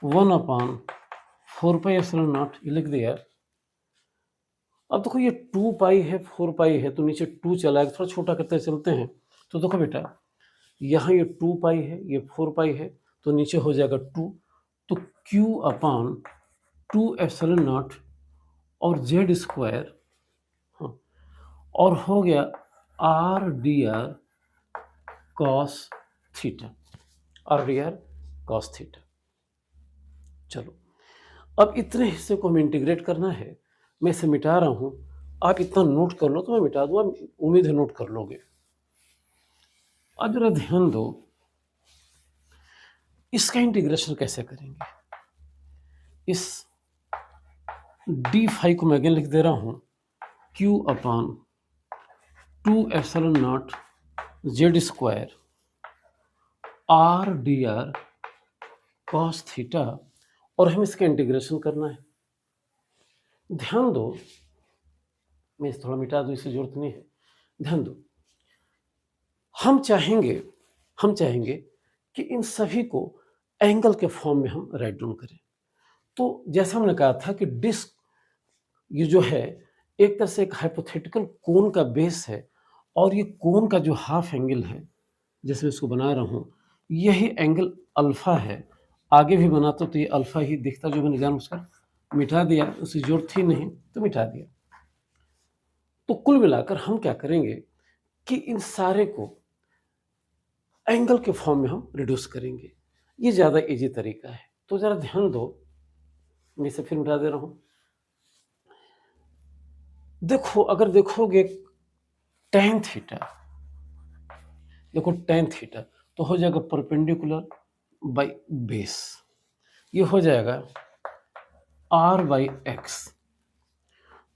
1/4πε0, ये लिख दिया। अब देखो ये 2π है, 4π है, तो नीचे 2 चला है, थोड़ा छोटा करते चलते हैं। तो देखो बेटा, यहाँ ये 2π है, ये 4π है, तो नीचे हो जाएगा 2, तो Q/2ε0 और जेड स्क्वायर, हाँ, और हो गया R D R cos theta, चलो अब इतने हिस्से को हमें इंटीग्रेट करना है। मैं इसे मिटा रहा हूं, आप इतना नोट कर लो तो मैं मिटा दूंगा, उम्मीद है नोट कर लोगे। अब जरा ध्यान दो, इसका इंटीग्रेशन कैसे करेंगे। इस डी फाई को मैं अगेन लिख दे रहा हूं Q/2ε0 Z square R D R cos theta, और हमें इसका इंटीग्रेशन करना है। ध्यान दो, मैं इसे थोड़ा मिटा दूं, इसकी जरूरत नहीं है। ध्यान दो, हम चाहेंगे कि इन सभी को एंगल के फॉर्म में हम राइट डाउन करें। तो जैसा हमने कहा था कि डिस्क ये जो है एक तरह से एक हाइपोथेटिकल कोन का बेस है, और ये कोन का जो हाफ एंगल है, जैसे मैं इसको बना रहा हूँ, यही एंगल अल्फा है। आगे भी बनाता तो ये अल्फा ही दिखता, जो मैंने जानबूझकर मिटा दिया, उसकी जरूरत थी नहीं तो मिटा दिया। तो कुल मिलाकर हम क्या करेंगे कि इन सारे को एंगल के फॉर्म में हम रिड्यूस करेंगे। ये ज़्यादा इजी तरीका है। तो ज़रा ध्यान दो, मैं इसे फिर मिटा दे रहा हूँ। देखो, अगर देखोगे tan थीटा, देखो tan थीटा तो हो जाएगा परपेंडिकुलर बाई बेस, ये हो जाएगा r/x।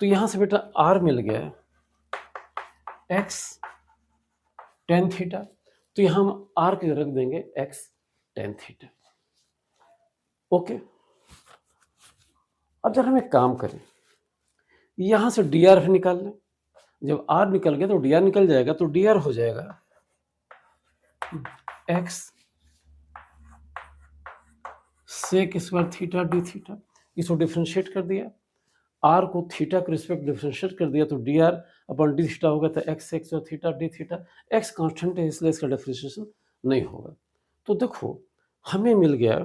तो यहां से बेटा r मिल गया, x tan थीटा, तो यहां हम r के रख देंगे x tan थीटा। ओके, अब जब हम एक काम करें, यहां से dr भी निकाल लें। जब r निकल गया तो dr निकल जाएगा, तो dr हो जाएगा x sec square theta d theta. इसको डिफ्रेंशिएट कर दिया, r को थीटा के रिस्पेक्ट डिफ्रेंशिएट कर दिया, तो dr अपॉन डी थीटा होगा, तो x sec square theta d theta. x constant है इसलिए इसका डिफ्रेंशिएशन नहीं होगा। तो देखो हमें मिल गया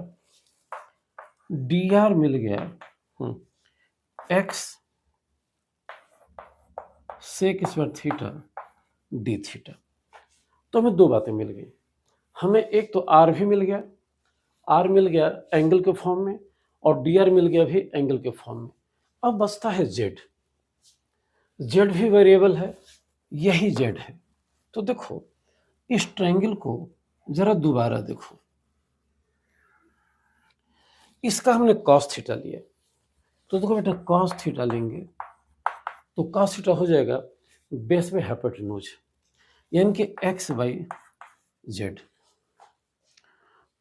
dr मिल गया x sec square theta d theta. तो हमें दो बातें मिल गई, हमें एक तो r भी मिल गया, r मिल गया एंगल के फॉर्म में, और dr मिल गया भी एंगल के फॉर्म में। अब बचता है z। जेड भी वेरिएबल है, यही जेड है। तो देखो इस ट्रायंगल को जरा दोबारा देखो, इसका हमने कॉस थीटा लिया, तो देखो बेटा कॉस थीटा लेंगे तो कॉस थीटा हो जाएगा बेस में हाइपोटेन्यूज, यानी कि एक्स बाई जेड।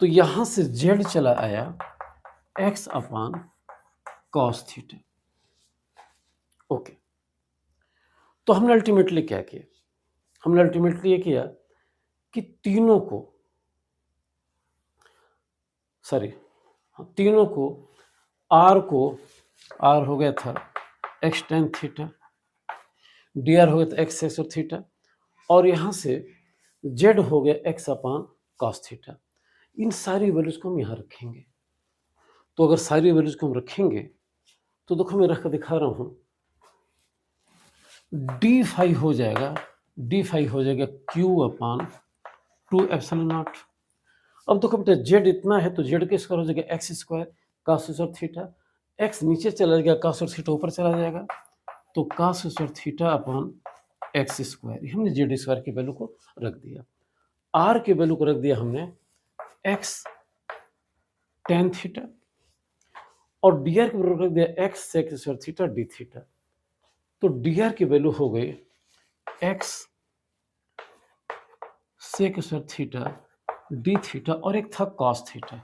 तो यहां से जेड चला आया एक्स अपान कॉस थीटा। ओके, तो हमने अल्टीमेटली क्या किया, हमने अल्टीमेटली ये किया कि तीनों को आर हो गया था x tan theta, D R हो गया था एक्स एक्स और थीटा, और यहाँ से जेड हो गया एक्स अपान कॉस थीटा। इन सारी वैल्यूज को हम यहाँ रखेंगे। तो अगर सारी वैल्यूज को हम रखेंगे तो देखो मैं रख कर दिखा रहा हूँ, डी फाई हो जाएगा क्यू अपान 2 एप्सिलॉन नॉट। अब देखो बेटा जेड इतना है तो जेड के स्क्वायर हो जाएगा x square cos square theta, x नीचे चला जाएगा कॉस और थीटा ऊपर चला जाएगा, तो cos square theta upon x square. हमने जेड स्क्वायर की वैल्यू को रख दिया, आर की वैल्यू को रख दिया हमने एक्स टेन थीटा, और डी आर की वैल्यू रख दिया x sec square theta d theta. तो डी आर की वैल्यू हो गई x sec square theta d theta, और एक था कॉस थीटा,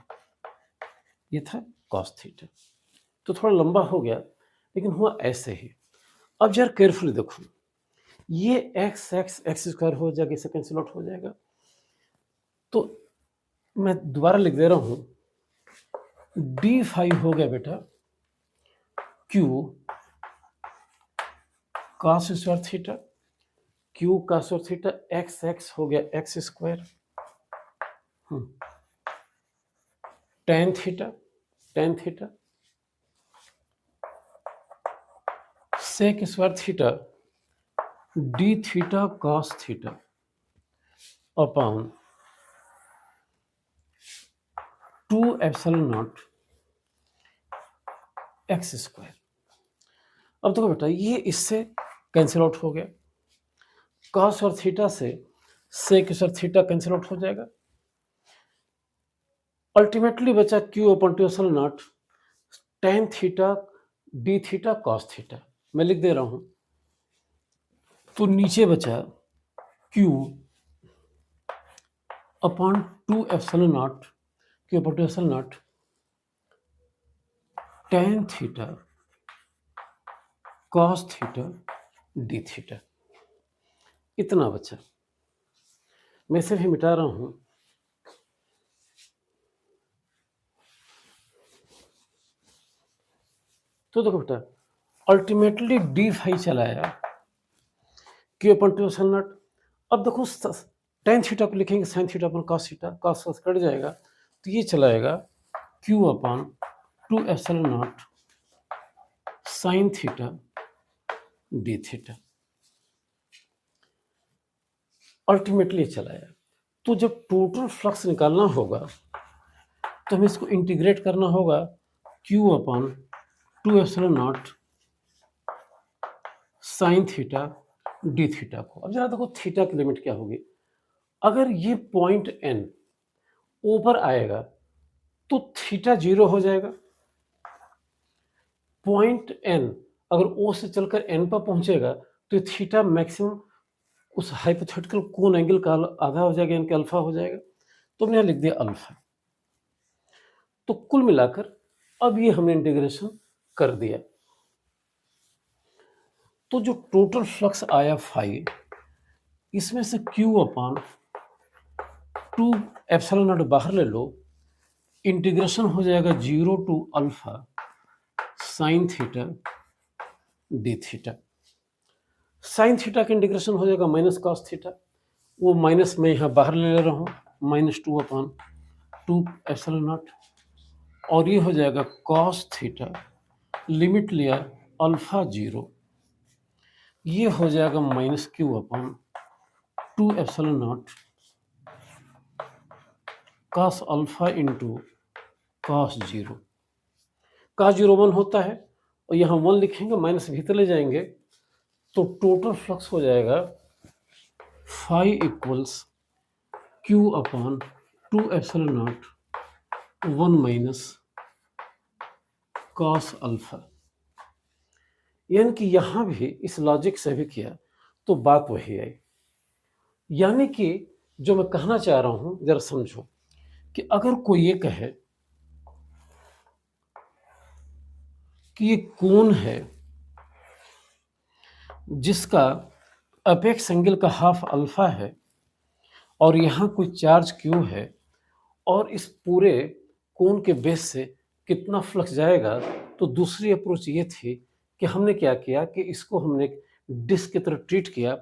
ये था कॉस थीटा। तो थोड़ा लंबा हो गया लेकिन हुआ ऐसे ही। अब जरा केयरफुली देखो, ये एक्स एक्स एक्स स्क्वायर हो जाएगा, इससे कैंसिल आउट हो जाएगा। तो मैं दोबारा लिख दे रहा हूं, डी फाइव हो गया बेटा q cos square theta, q cos square theta, x x हो गया x square tan theta sec square theta d theta cos theta upon 2 epsilon naught x square. अब देखो बेटा ये इससे कैंसिल आउट हो गया, कॉस और थीटा से सेक और थीटा कैंसिल आउट हो जाएगा, अल्टीमेटली बचा Q upon 2 epsilon not tan theta d theta cos theta. मैं लिख दे रहा हूं, तो नीचे बचा Q upon 2 epsilon not, Q upon 2 epsilon not tan theta cos theta d theta, इतना बचा। मैं इसे भी मिटा रहा हूं, तो देखो बेटा अल्टीमेटली डी फाइव चला आया क्यू अपॉन 2 एप्सिलॉन नॉट। अब देखो टेन थीटा को लिखेंगे sine theta upon cos theta, cos cut जाएगा तो ये चला आएगा Q upon 2 epsilon not sign theta d theta, ultimately चला आया। तो जब टोटल फ्लक्स निकालना होगा तो हमें इसको इंटीग्रेट करना होगा Q upon 2 epsilon not sign theta d theta को। अब जरा देखो थीटा की लिमिट क्या होगी, अगर ये पॉइंट एन ऊपर आएगा तो थीटा जीरो हो जाएगा, पॉइंट एन अगर ओ से चलकर एन पर पहुंचेगा तो थीटा मैक्सिमम उस हाइपोथेटिकल कोन एंगल का आधा हो जाएगा, इनका अल्फा हो जाएगा। तो हमने लिख दिया अल्फा। तो कुल मिलाकर अब ये हमने इंटीग्रेशन कर दिया, तो जो टोटल फ्लक्स आया फाई, इसमें से क्यू अपॉन 2 एप्सिलॉन नॉट बाहर ले लो, इंटीग्रेशन हो जाएगा 0 to alpha sine theta d theta. Sine theta का इंटीग्रेशन हो जाएगा माइनस कॉस थीटा, वो माइनस मैं यहाँ बाहर ले रहा हूँ, -2 अपॉन 2 एप्सिलॉन नॉट, और ये हो जाएगा कॉस थीटा, लिमिट लिया अल्फा 0, ये हो जाएगा -q upon 2 epsilon not cos alpha into cos 0। Cos 0 1 होता है और यहाँ 1 लिखेंगे, माइनस भीतर ले जाएंगे तो टोटल फ्लक्स हो जाएगा phi equals q upon 2 epsilon naught 1 minus cos alpha. यानी कि यहां भी इस लॉजिक से भी किया तो बात वही आई। यानी कि जो मैं कहना चाह रहा हूं जरा समझो कि अगर कोई ये कहे कि ये कोण है जिसका अपेक्स एंगल का हाफ अल्फा है और यहाँ कोई चार्ज क्यू है और इस पूरे कोण के बेस से कितना फ्लक्स जाएगा, तो दूसरी अप्रोच ये थी कि हमने क्या किया कि इसको हमने डिस्क की तरह ट्रीट किया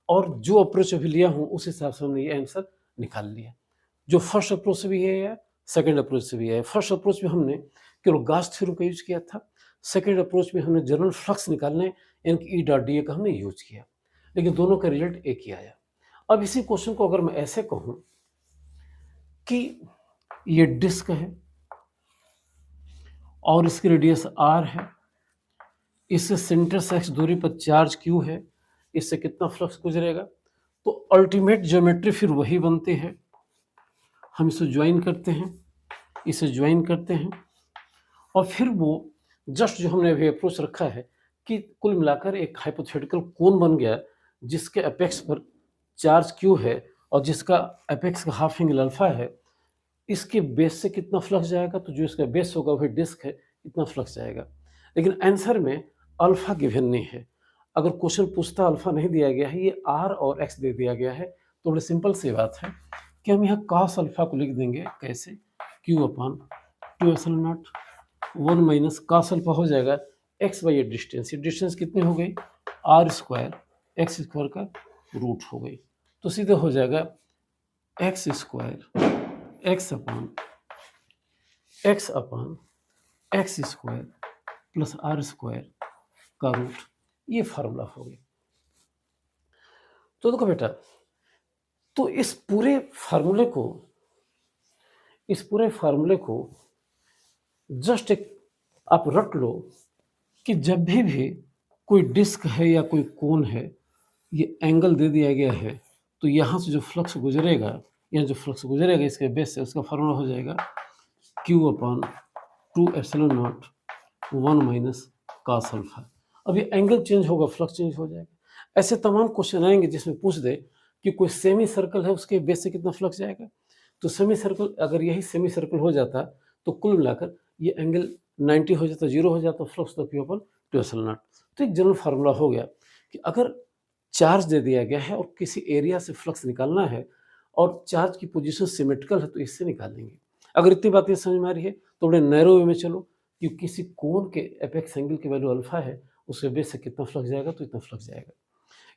और जो अप्रोच अभी लिया हूँ उस हिसाब से हमने ये आंसर निकाल लिया। जो फर्स्ट अप्रोच से भी है या सेकेंड अप्रोच से भी है। फर्स्ट अप्रोच में हमने केवल गॉस थ्योरम का यूज किया था, सेकेंड अप्रोच में हमने जनरल फ्लक्स निकालने यानी कि ई डॉट डी ए का हमने यूज किया, लेकिन दोनों का रिजल्ट एक ही आया। अब इसी क्वेश्चन को अगर मैं ऐसे कहूं कि ये डिस्क है और इसकी रेडियस आर है, इससे सेंटर से एक्स दूरी पर चार्ज क्यू है, इससे कितना फ्लक्स गुजरेगा, तो अल्टीमेट ज्योमेट्री फिर वही बनती है। हम इसे ज्वाइन करते हैं, इसे ज्वाइन करते हैं और फिर वो जस्ट जो हमने अभी अप्रोच रखा है कि कुल मिलाकर एक हाइपोथेटिकल कोण बन गया जिसके अपेक्स पर चार्ज क्यू है और जिसका अपेक्स का हाफ एंगल अल्फा है। इसके बेस से कितना फ्लक्स जाएगा, तो जो इसका बेस होगा वही डिस्क है, इतना फ्लक्स जाएगा। लेकिन आंसर में अल्फा गिवन नहीं है। अगर क्वेश्चन पूछता अल्फा नहीं दिया गया है, ये आर और एक्स दे दिया गया है, तो बड़ी सिंपल सी बात है कि हम यहाँ कॉस अल्फा को लिख देंगे कैसे, q upon 2 epsilon naught 1 minus cos alpha हो जाएगा एक्स बाई ये डिस्टेंस कितनी हो गई, आर स्क्वायर एक्स स्क्वायर का रूट हो गई, तो सीधे हो जाएगा x square x upon x square plus r square का रूट, ये फार्मूला हो गया। तो देखो बेटा, तो इस पूरे फार्मूले को जस्ट एक आप रट लो कि जब भी कोई डिस्क है या कोई कोन है, ये एंगल दे दिया गया है, तो यहाँ से जो फ्लक्स गुजरेगा इसके बेस से, उसका फार्मूला हो जाएगा Q upon 2 epsilon naught 1 minus cos alpha. अब ये एंगल चेंज होगा, फ्लक्स चेंज हो जाएगा। ऐसे तमाम क्वेश्चन आएंगे जिसमें पूछ दे कि कोई सेमी सर्कल है, उसके बेस से कितना फ्लक्स जाएगा। तो सेमी सर्कल, अगर यही सेमी सर्कल हो जाता तो कुल मिलाकर ये एंगल 90 हो जाता, 0 हो जाता, फ्लक्स तो क्यू अपॉन 2 एप्सिलॉन नॉट। तो एक जनरल फार्मूला हो गया कि अगर चार्ज दे दिया गया है और किसी एरिया से फ्लक्स निकालना है और चार्ज की पोजीशन सिमेट्रिकल है तो इससे निकालेंगे। अगर इतनी बातें समझ में आ रही है तो बड़े नैरो वे में चलो कि किसी कोण के एपेक्स एंगल की वैल्यू अल्फा है, उसके बेस से कितना फ्लक्स जाएगा, तो इतना फ्लक्स जाएगा।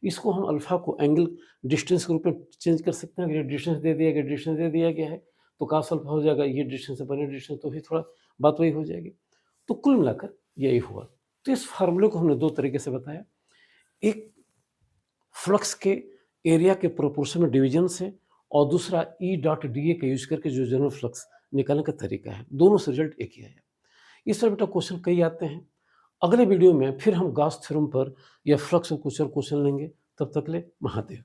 इसको हम अल्फा को एंगल डिस्टेंस के रूप में चेंज कर सकते हैं। अगर ये डिस्टेंस दे दिया गया है तो कास अल्फा हो जाएगा, ये डिस्टेंस है बने डिस्टेंस, तो भी थोड़ा बात वही हो जाएगी। तो कुल मिलाकर यही हुआ। तो इस फार्मूले को हमने दो तरीके से बताया, एक फ्लक्स के एरिया के प्रोपोर्शन में डिवीजन से और दूसरा ई डॉट डी ए का यूज करके जो जनरल फ्लक्स निकालने का तरीका है। दोनों से रिजल्ट एक ही आया। इस तरह बेटा क्वेश्चन कई आते हैं। अगले वीडियो में फिर हम गॉस थ्योरम पर या फ्लक्स और कुछ और क्वेश्चन लेंगे। तब तक ले महादेव।